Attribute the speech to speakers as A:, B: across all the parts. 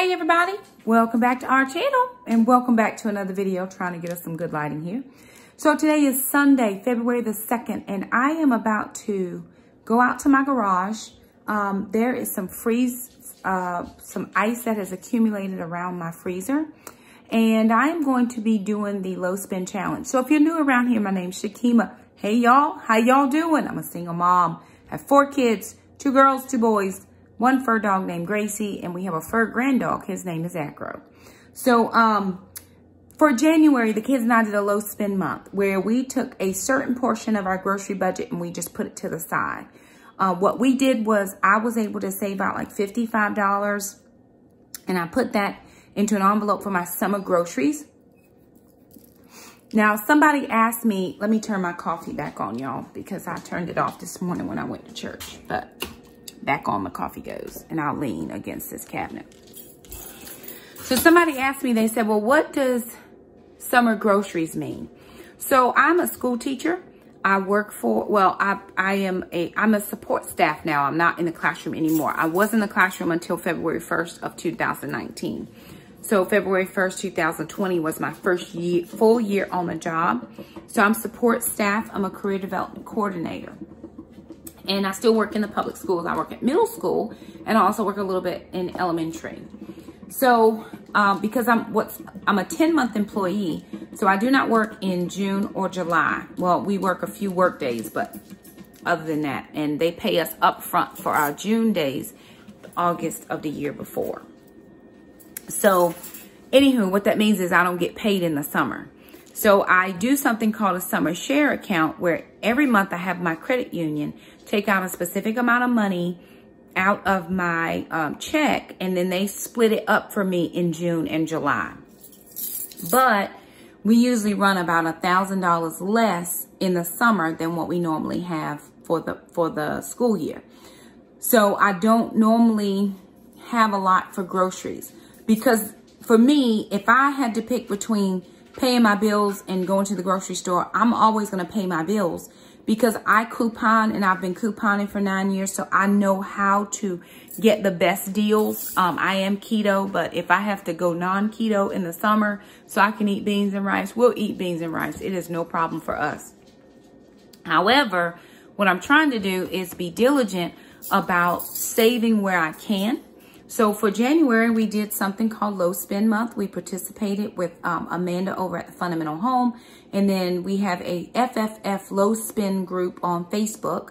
A: Hey everybody, welcome back to our channel and welcome back to another video trying to get us some good lighting here. So today is Sunday, February the 2nd, and I am about to go out to my garage. There is some ice that has accumulated around my freezer, and I am going to be doing the low spin challenge. So if you're new around here, my name's Shakema. Hey y'all, how y'all doing? I'm a single mom, I have 4 kids, 2 girls, 2 boys, 1 fur dog named Gracie, and we have a fur grand dog. His name is Acro. So for January, the kids and I did a low spend month where we took a certain portion of our grocery budget and we just put it to the side. What we did was I was able to save out like $55, and I put that into an envelope for my summer groceries. Now, somebody asked me, let me turn my coffee back on, y'all, because I turned it off this morning when I went to church, but back on the coffee goes, and I'll lean against this cabinet. So somebody asked me, they said, well, what does summer groceries mean? So I'm a school teacher. I work for, well, I'm a support staff now. I'm not in the classroom anymore. I was in the classroom until February 1st of 2019. So February 1st, 2020 was my first full year on the job. So I'm support staff. I'm a career development coordinator. And I still work in the public schools. I work at middle school, and I also work a little bit in elementary. So because I'm a 10-month employee, so I do not work in June or July. Well, we work a few work days, but other than that, and they pay us up front for our June days, August of the year before. So anywho, what that means is I don't get paid in the summer. So I do something called a summer share account where every month I have my credit union take out a specific amount of money out of my check, and then they split it up for me in June and July. But we usually run about $1,000 less in the summer than what we normally have for the school year. So I don't normally have a lot for groceries, because for me, if I had to pick between paying my bills and going to the grocery store, I'm always going to pay my bills, because I coupon, and I've been couponing for 9 years, so I know how to get the best deals. I am keto, but if I have to go non-keto in the summer so I can eat beans and rice, we'll eat beans and rice. It is no problem for us. However, what I'm trying to do is be diligent about saving where I can. So for January, we did something called Low Spend Month. We participated with Amanda over at the Fundamental Home. And then we have a FFF Low Spend group on Facebook.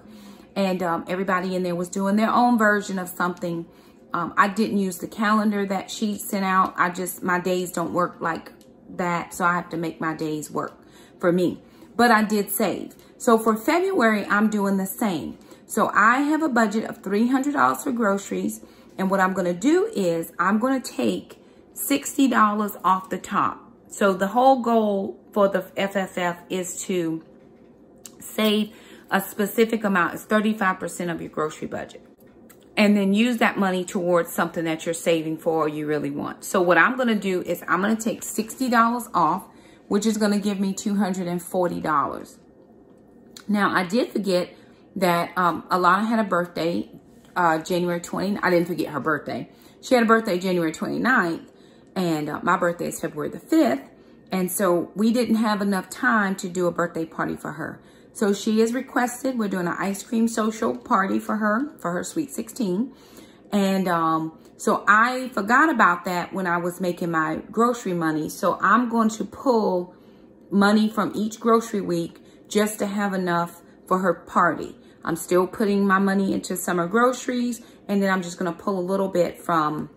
A: And everybody in there was doing their own version of something. I didn't use the calendar that she sent out. My days don't work like that. So I have to make my days work for me. But I did save. So for February, I'm doing the same. So I have a budget of $300 for groceries. And what I'm going to do is I'm going to take $60 off the top. So the whole goal for the FFF is to save a specific amount. It's 35% of your grocery budget. And then use that money towards something that you're saving for or you really want. So what I'm going to do is I'm going to take $60 off, which is going to give me $240. Now, I did forget that Alana had a birthday January 20th. I didn't forget her birthday. She had a birthday January 29th, and my birthday is February the 5th. And so we didn't have enough time to do a birthday party for her. So she is requested. We're doing an ice cream social party for her sweet 16. And so I forgot about that when I was making my grocery money. So I'm going to pull money from each grocery week just to have enough for her party. I'm still putting my money into summer groceries, and then I'm just going to pull a little bit from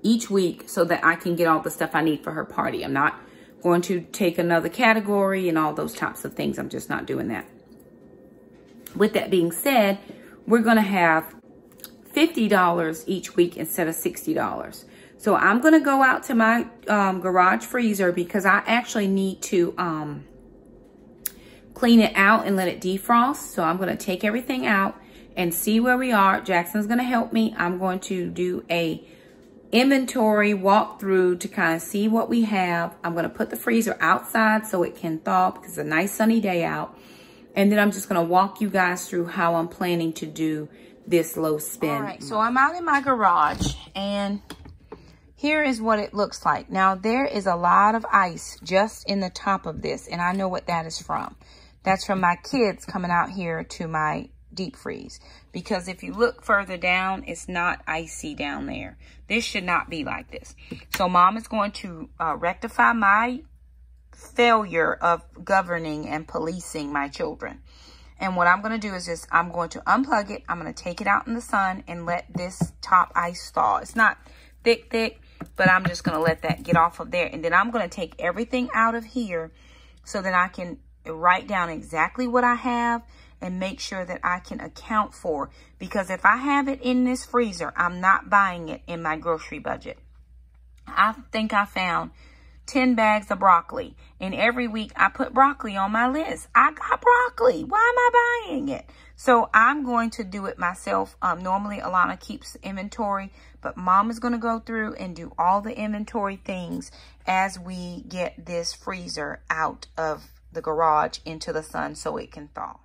A: each week so that I can get all the stuff I need for her party. I'm not going to take another category and all those types of things. I'm just not doing that. With that being said, we're going to have $50 each week instead of $60. So I'm going to go out to my garage freezer, because I actually need to clean it out and let it defrost. So I'm going to take everything out and see where we are. Jackson's going to help me. I'm going to do a inventory walkthrough to kind of see what we have. I'm going to put the freezer outside so it can thaw, because it's a nice sunny day out. And then I'm just going to walk you guys through how I'm planning to do this low spin. All right, so I'm out in my garage, and here is what it looks like. Now, there is a lot of ice just in the top of this, and I know what that is from. That's from my kids coming out here to my deep freeze. Because if you look further down, it's not icy down there. This should not be like this. So Mom is going to rectify my failure of governing and policing my children. And what I'm going to do is just, I'm going to unplug it. I'm going to take it out in the sun and let this top ice thaw. It's not thick, but I'm just going to let that get off of there. And then I'm going to take everything out of here so that I can write down exactly what I have and make sure that I can account for. Because if I have it in this freezer, I'm not buying it in my grocery budget. I think I found 10 bags of broccoli. And every week I put broccoli on my list. I got broccoli. Why am I buying it? So I'm going to do it myself. Normally Alana keeps inventory, but Mom is going to go through and do all the inventory things as we get this freezer out of the garage into the sun so it can thaw.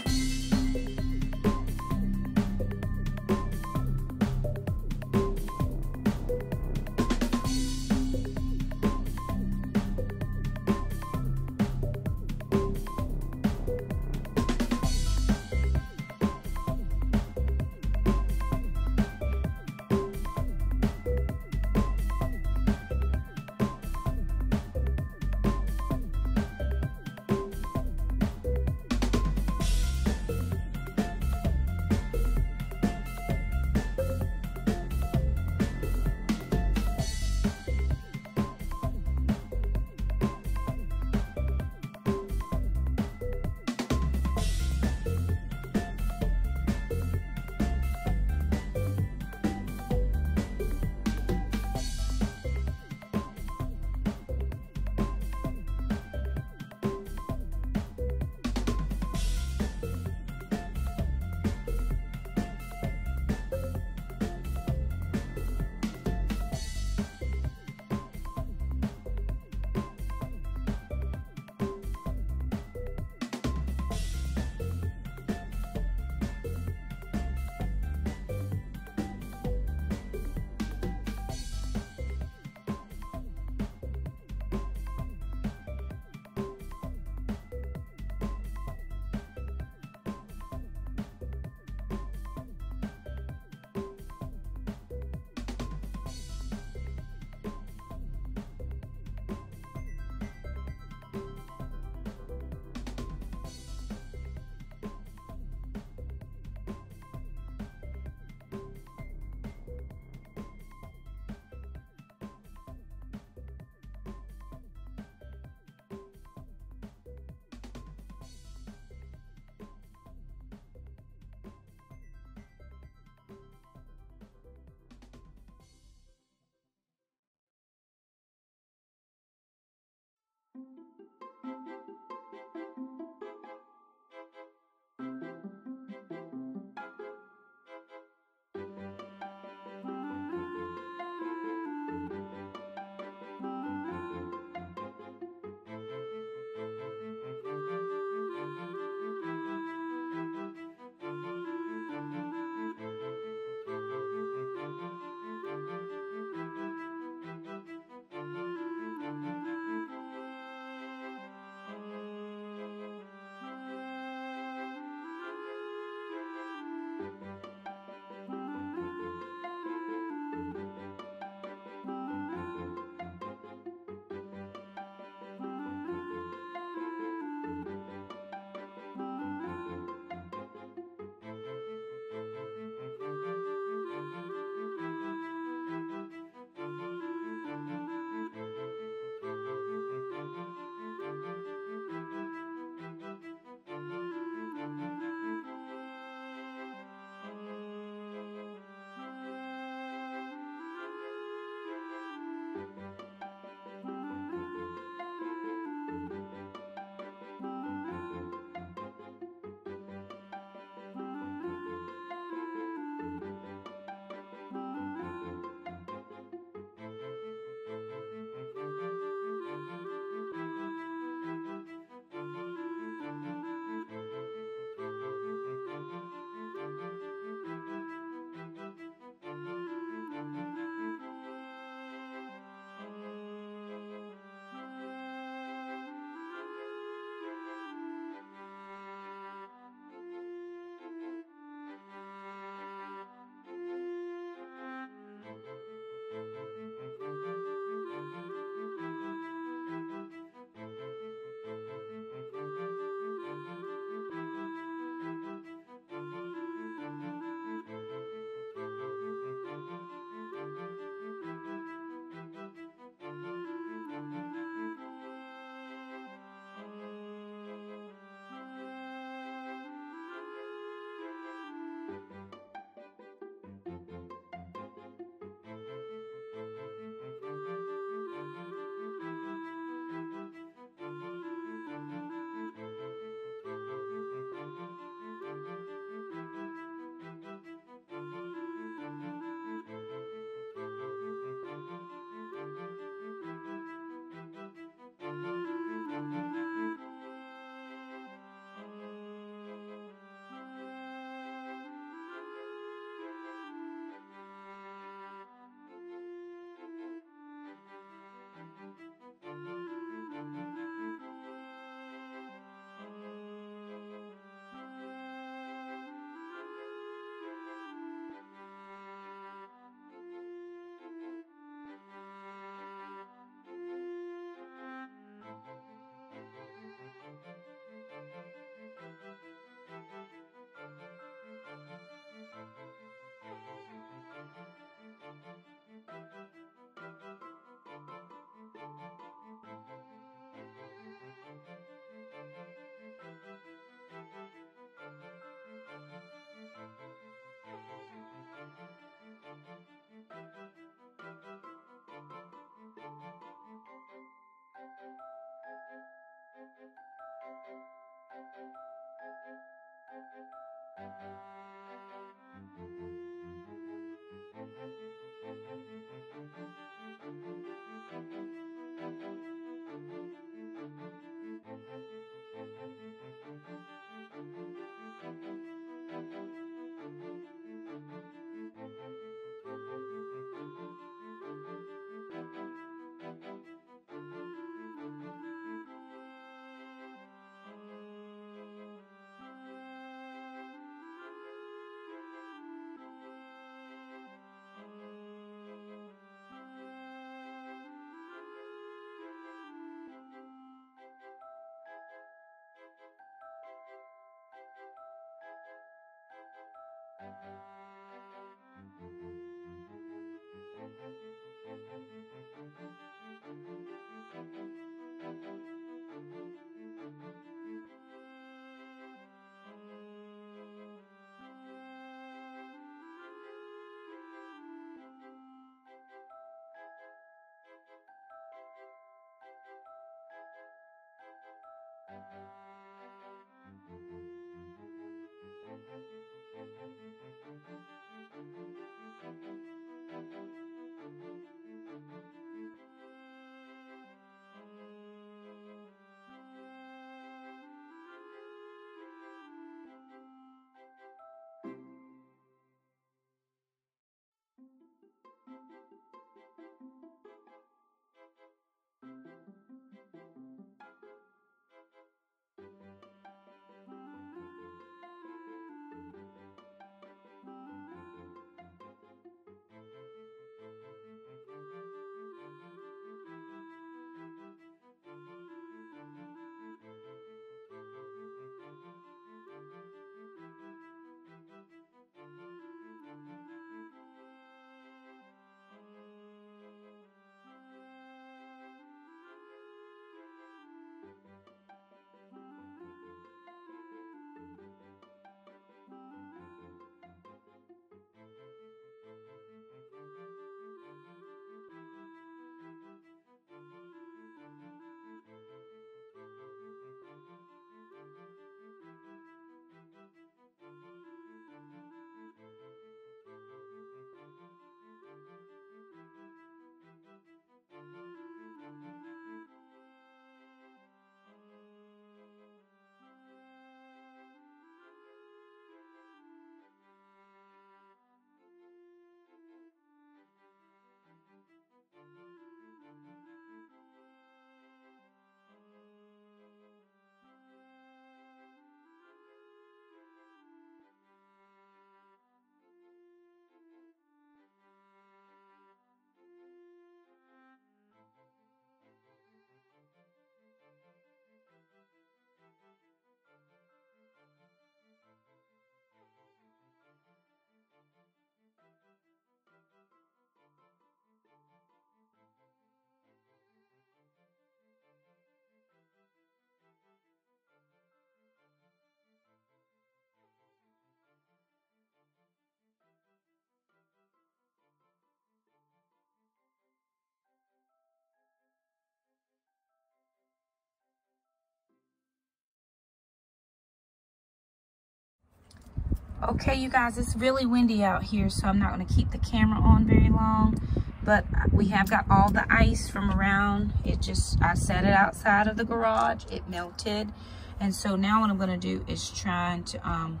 A: Okay, you guys, it's really windy out here, so I'm not going to keep the camera on very long. But we have got all the ice from around. I set it outside of the garage. It melted. And so now what I'm going to do is trying to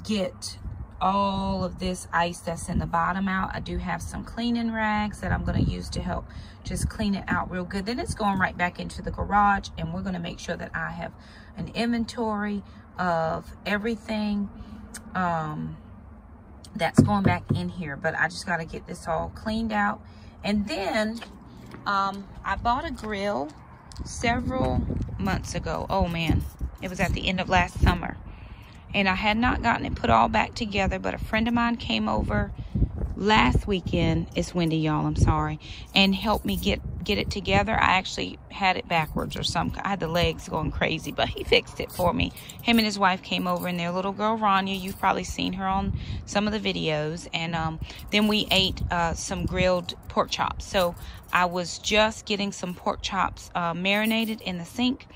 A: get all of this ice that's in the bottom out. I do have some cleaning rags that I'm going to use to help just clean it out real good. Then it's going right back into the garage, and we're going to make sure that I have an inventory of everything that's going back in here. But I just got to get this all cleaned out. And then I bought a grill several months ago. Oh man, it was at the end of last summer, and I had not gotten it put all back together, but a friend of mine came over last weekend. It's windy, y'all, I'm sorry, and helped me get it together. I actually had it backwards or something. I had the legs going crazy, but he fixed it for me. Him and his wife came over, and their little girl Rania, you've probably seen her on some of the videos, and then we ate some grilled pork chops. So I was just getting some pork chops marinated in the sink,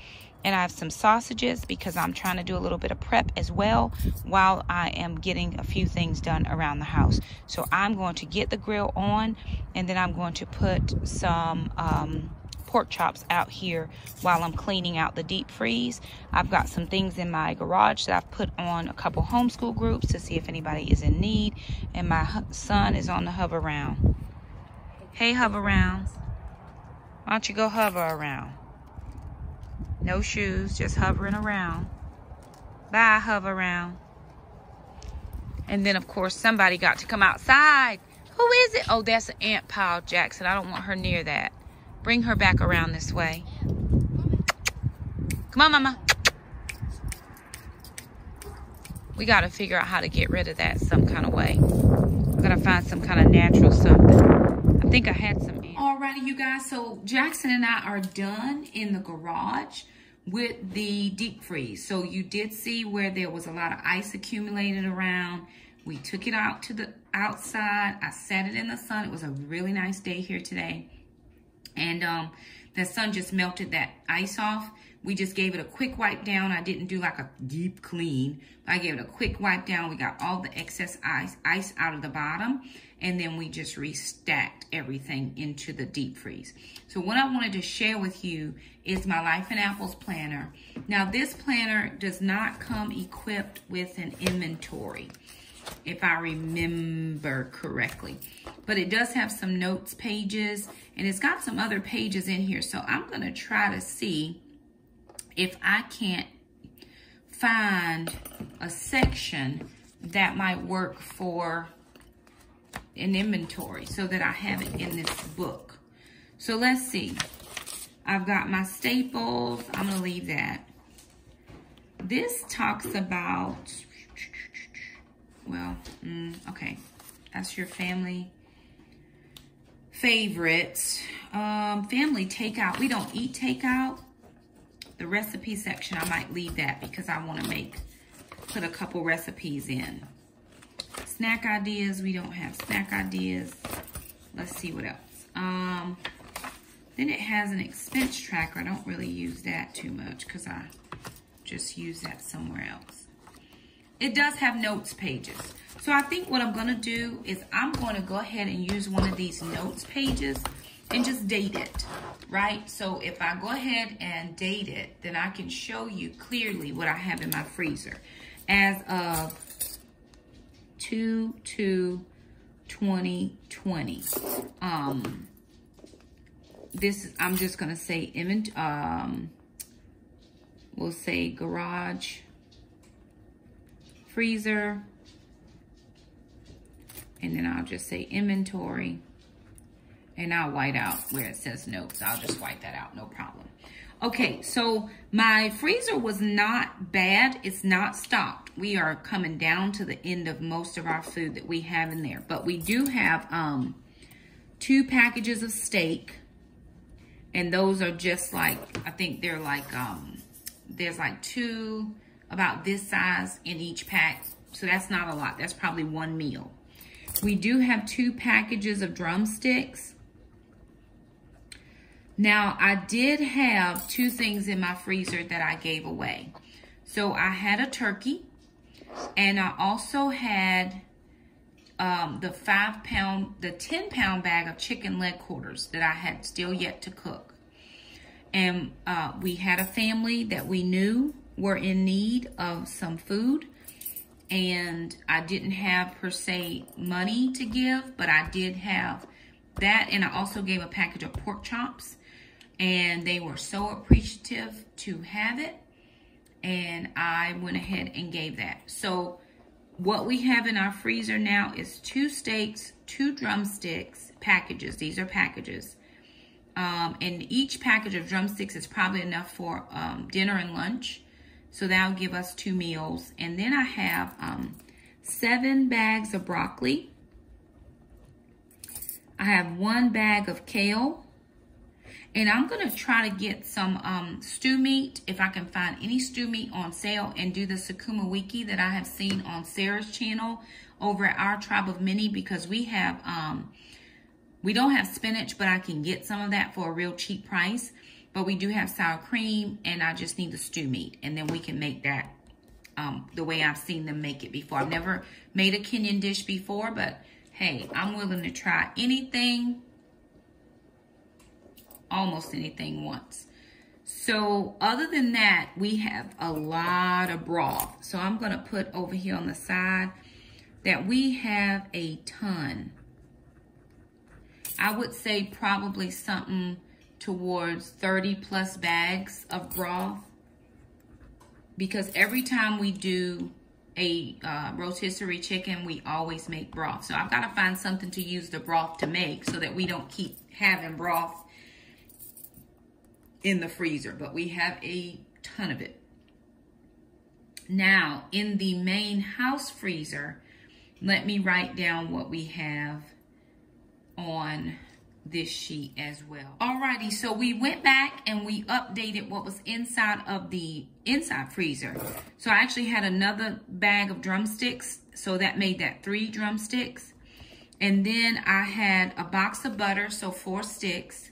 A: And I have some sausages because I'm trying to do a little bit of prep as well while I am getting a few things done around the house. So I'm going to get the grill on, and then I'm going to put some pork chops out here while I'm cleaning out the deep freeze. I've got some things in my garage that I've put on a couple homeschool groups to see if anybody is in need. And my son is on the hover round. Hey, hover round. Why don't you go hover around? No shoes, just hovering around. Bye, hover around. And then, of course, somebody got to come outside. Who is it? Oh, that's an ant pile, Jackson. I don't want her near that. Bring her back around this way. Come on, Mama. We got to figure out how to get rid of that some kind of way. We got to find some kind of natural something. I think I had some ants. Alrighty, you guys. So Jackson and I are done in the garage with the deep freeze. So you did see where there was a lot of ice accumulated around. We took it out to the outside. I set it in the sun. It was a really nice day here today. And the sun just melted that ice off. We just gave it a quick wipe down. I didn't do like a deep clean. I gave it a quick wipe down. We got all the excess ice out of the bottom. And then we just restacked everything into the deep freeze. So what I wanted to share with you is my Life in Apples planner. Now this planner does not come equipped with an inventory, if I remember correctly. But it does have some notes pages, and it's got some other pages in here. So I'm gonna try to see if I can't find a section that might work for an inventory so that I have it in this book. So let's see. I've got my staples. I'm gonna leave that. This talks about, well, okay. That's your family favorites. Family takeout. We don't eat takeout. The recipe section, I might leave that because I want to put a couple recipes in. Snack ideas, we don't have snack ideas. Let's see what else. Then it has an expense tracker. I don't really use that too much because I just use that somewhere else. It does have notes pages. So I think what I'm gonna do is I'm gonna go ahead and use one of these notes pages and just date it, right? So if I go ahead and date it, then I can show you clearly what I have in my freezer. As of 2/2/2020. This is, I'm just gonna say we'll say garage, freezer, and then I'll just say inventory, and I'll white out where it says notes. I'll just white that out, no problem. Okay, so my freezer was not bad. It's not stocked. We are coming down to the end of most of our food that we have in there, but we do have 2 packages of steak, and those are just like, I think they're like, there's like 2 about this size in each pack. So that's not a lot. That's probably 1 meal. We do have 2 packages of drumsticks. Now, I did have 2 things in my freezer that I gave away. So I had a turkey, and I also had the 10-pound bag of chicken leg quarters that I had still yet to cook. And we had a family that we knew were in need of some food, and I didn't have per se money to give, but I did have that, and I also gave a package of pork chops, and they were so appreciative to have it, and I went ahead and gave that. So what we have in our freezer now is 2 steaks, 2 drumsticks packages. These are packages. And each package of drumsticks is probably enough for dinner and lunch. So that'll give us 2 meals. And then I have 7 bags of broccoli. I have 1 bag of kale. And I'm going to try to get some stew meat, if I can find any stew meat on sale, and do the Shakema wiki that I have seen on Sarah's channel over at Our Tribe of Many, because we have, we don't have spinach, but I can get some of that for a real cheap price. But we do have sour cream, and I just need the stew meat. And then we can make that the way I've seen them make it before. I've never made a Kenyan dish before, but hey, I'm willing to try anything, almost anything once. So other than that, we have a lot of broth. So I'm going to put over here on the side that we have a ton. I would say probably something towards 30 plus bags of broth, because every time we do a rotisserie chicken, we always make broth. So I've got to find something to use the broth to make so that we don't keep having broth in the freezer, but we have a ton of it. Now, in the main house freezer, let me write down what we have on this sheet as well. Alrighty, so we went back and we updated what was inside of the inside freezer. So I actually had another bag of drumsticks, so that made that 3 drumsticks. And then I had a box of butter, so 4 sticks.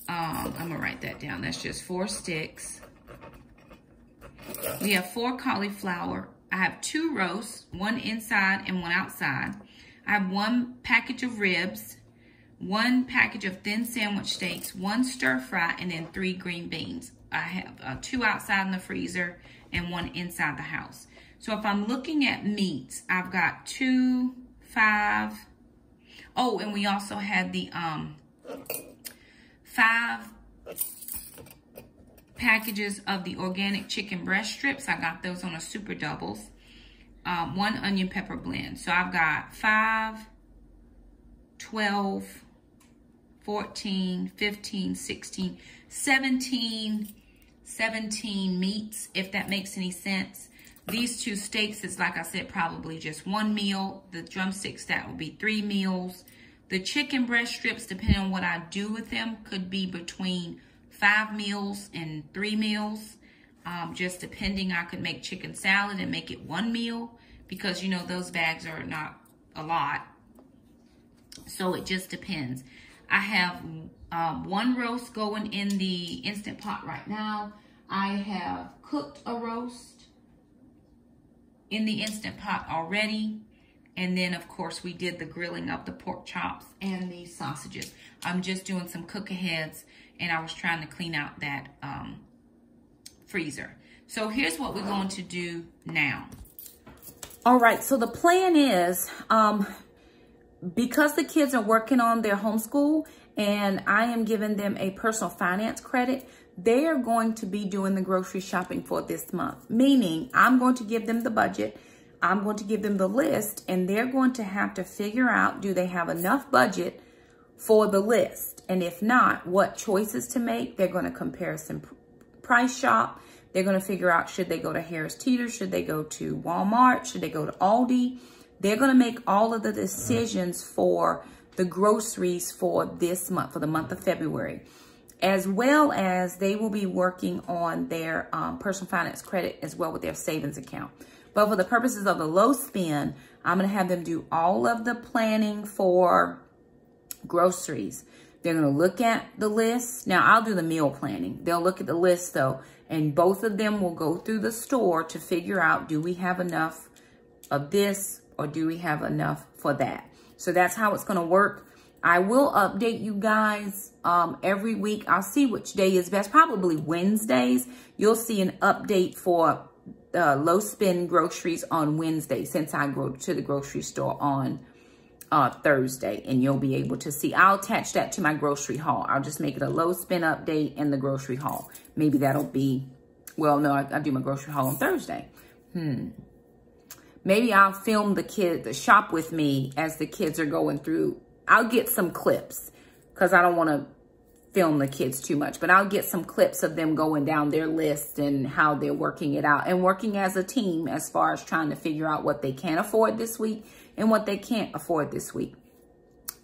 A: I'm gonna write that down. That's just 4 sticks. We have 4 cauliflower. I have 2 roasts, 1 inside and 1 outside. I have 1 package of ribs, 1 package of thin sandwich steaks, 1 stir fry, and then 3 green beans. I have 2 outside in the freezer and 1 inside the house. So if I'm looking at meats, I've got 2, 5. Oh, and we also had the 5 packages of the organic chicken breast strips. I got those on a super doubles. 1 onion pepper blend. So I've got 5, 12, 14, 15, 16, 17 meats, if that makes any sense. These 2 steaks is, like I said, probably just 1 meal. The drumsticks, that would be 3 meals. The chicken breast strips, depending on what I do with them, could be between 5 meals and 3 meals. Just depending, I could make chicken salad and make it 1 meal, because, you know, those bags are not a lot. So it just depends. I have 1 roast going in the Instant Pot right now. I have cooked a roast in the Instant Pot already. And then, of course, we did the grilling of the pork chops and the sausages. I'm just doing some cook-aheads, and I was trying to clean out that freezer. So here's what we're going to do now. All right, so the plan is, because the kids are working on their homeschool and I am giving them a personal finance credit, they are going to be doing the grocery shopping for this month. Meaning, I'm going to give them the budget, I'm going to give them the list, and they're going to have to figure out, do they have enough budget for the list? And if not, what choices to make? They're going to compare some price shop. They're going to figure out, should they go to Harris Teeter? Should they go to Walmart? Should they go to Aldi? They're going to make all of the decisions for the groceries for this month, for the month of February, as well as they will be working on their personal finance credit as well with their savings account. But for the purposes of the low spend, I'm going to have them do all of the planning for groceries. They're going to look at the list. Now, I'll do the meal planning. They'll look at the list, though, and both of them will go through the store to figure out, do we have enough of this or do we have enough for that? So that's how it's going to work. I will update you guys every week. I'll see which day is best. Probably Wednesdays. You'll see an update for low spend groceries on Wednesday, since I go to the grocery store on Thursday, and you'll be able to see. I'll attach that to my grocery haul. I'll just make it a low spend update and the grocery haul. Maybe that'll be, well, no, I do my grocery haul on Thursday. Maybe I'll film the shop with me as the kids are going through. I'll get some clips because I don't want to film the kids too much, but I'll get some clips of them going down their list and how they're working it out and working as a team as far as trying to figure out what they can afford this week and what they can't afford this week.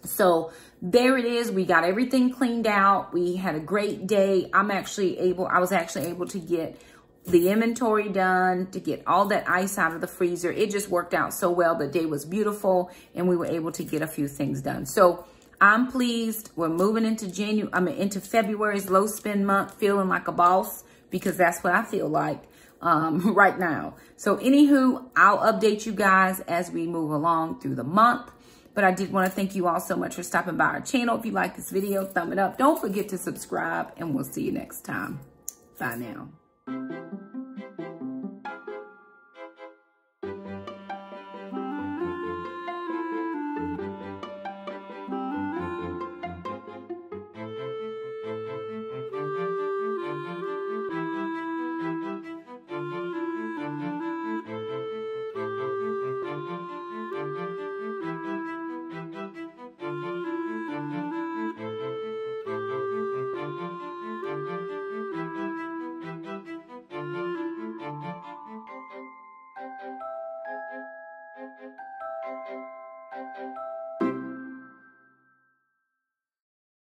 A: So there it is. We got everything cleaned out. We had a great day. I was actually able to get the inventory done, to get all that ice out of the freezer. It just worked out so well. The day was beautiful and we were able to get a few things done. So I'm pleased. We're moving into into February's low spend month, feeling like a boss, because that's what I feel like right now. So anywho, I'll update you guys as we move along through the month. But I did want to thank you all so much for stopping by our channel. If you like this video, thumb it up. Don't forget to subscribe, and we'll see you next time. Bye now.